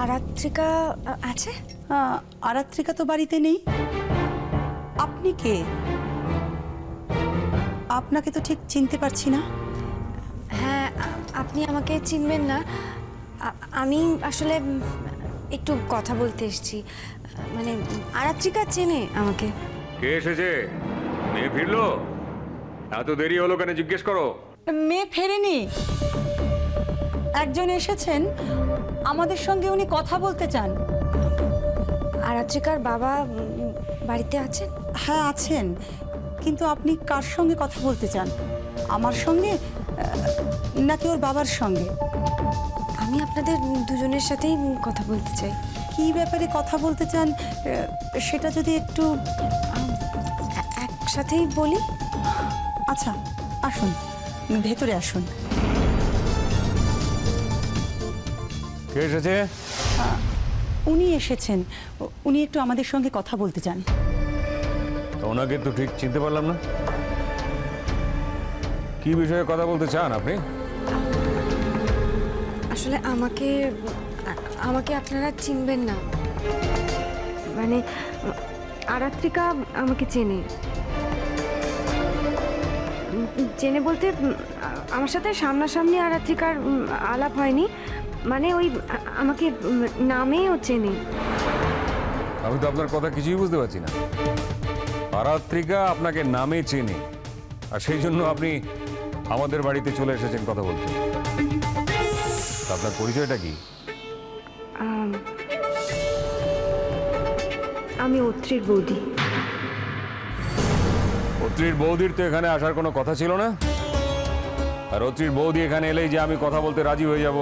আরাত্রিকা আছে? আরাত্রিকা তো বাড়িতে নেই। আপনি কে? আপনাকে তো ঠিক চিনতে পারছি না। হ্যাঁ, আপনি আমাকে চিনবেন না। আমি আসলে একটু কথা বলতে এসেছি। মানে আরাত্রিকা চেনে আমাকে। কে এসেছে? মেয়ে ফিরলো? এত দেরি হলো কেন জিজ্ঞেস করো। মেয়ে ফেরেনি, একজন এসেছেন, আমাদের সঙ্গে উনি কথা বলতে চান। আরাত্রিকার বাবা বাড়িতে আছেন? হ্যাঁ আছেন, কিন্তু আপনি কার সঙ্গে কথা বলতে চান? আমার সঙ্গে নাকি ওর বাবার সঙ্গে? আমি আপনাদের দুজনের সাথেই কথা বলতে চাই। কি ব্যাপারে কথা বলতে চান সেটা যদি একটু একসাথেই বলি। আচ্ছা আসুন, ভেতরে আসুন। কে এসেছে? উনি এসেছেন, উনি একটু আমাদের সঙ্গে কথা বলতে চান। তো ওনাকে তো ঠিক চিনতে পারলাম না। কি বিষয়ে কথা বলতে চান আপনি? আসলে আমাকে আপনারা চিনবেন না। মানে আরাত্রিকা আমাকে চেনে। চেনে বলতে আমার সাথে সামনাসামনি আরাত্রিকার আলাপ হয়নি। মানে ওই আমাকে নামেও চেনে। আমি তো আপনার কথা কিছুই বুঝতে পারছি না। আরাত্রিকা আপনাকে নামে চেনে, আর সেই জন্য আপনি আমাদের বাড়িতে চলে এসেছেন কথা বলতে। আপনার পরিচয়টা কি? আমি অত্রির বৌদি। অত্রির বৌদির তো এখানে আসার কোনো কথা ছিল না। আর অত্রির বৌদি এখানে এলেই যে আমি কথা বলতে রাজি হয়ে যাব,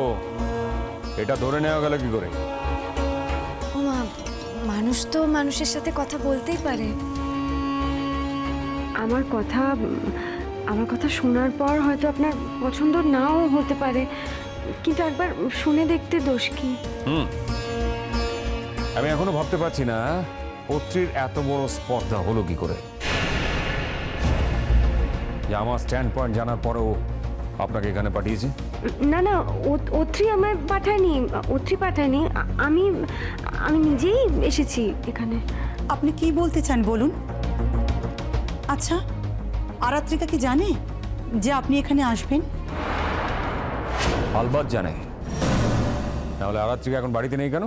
এটা ধরে নেওয়া গেল কি করে? ও মা, মানুষ তো মানুষের সাথে কথা বলতেই পারে। আমার কথা শোনার পর হয়তো আপনার পছন্দ নাও হতে পারে, কিন্তু একবার শুনে দেখতে দোষ কি? আমি এখনো ভাবতে পারছি না অত্রির এত বড় স্পর্ধা হলো কি করে, যে আমার স্ট্যান্ড পয়েন্ট জানার পরেও আপনাকে এখানে পাঠিয়েছে। না না, অত্রি আমায় পাঠায়নি, অত্রি পাঠায়নি। আমি নিজেই এসেছি এখানে। আপনি কি বলতে চান বলুন? আচ্ছা, আরাত্রিকা কি জানে যে আপনি এখানে আসবেন? আলবাত জানে, নাহলে আরাত্রিকা এখন বাড়িতে নেই কেন?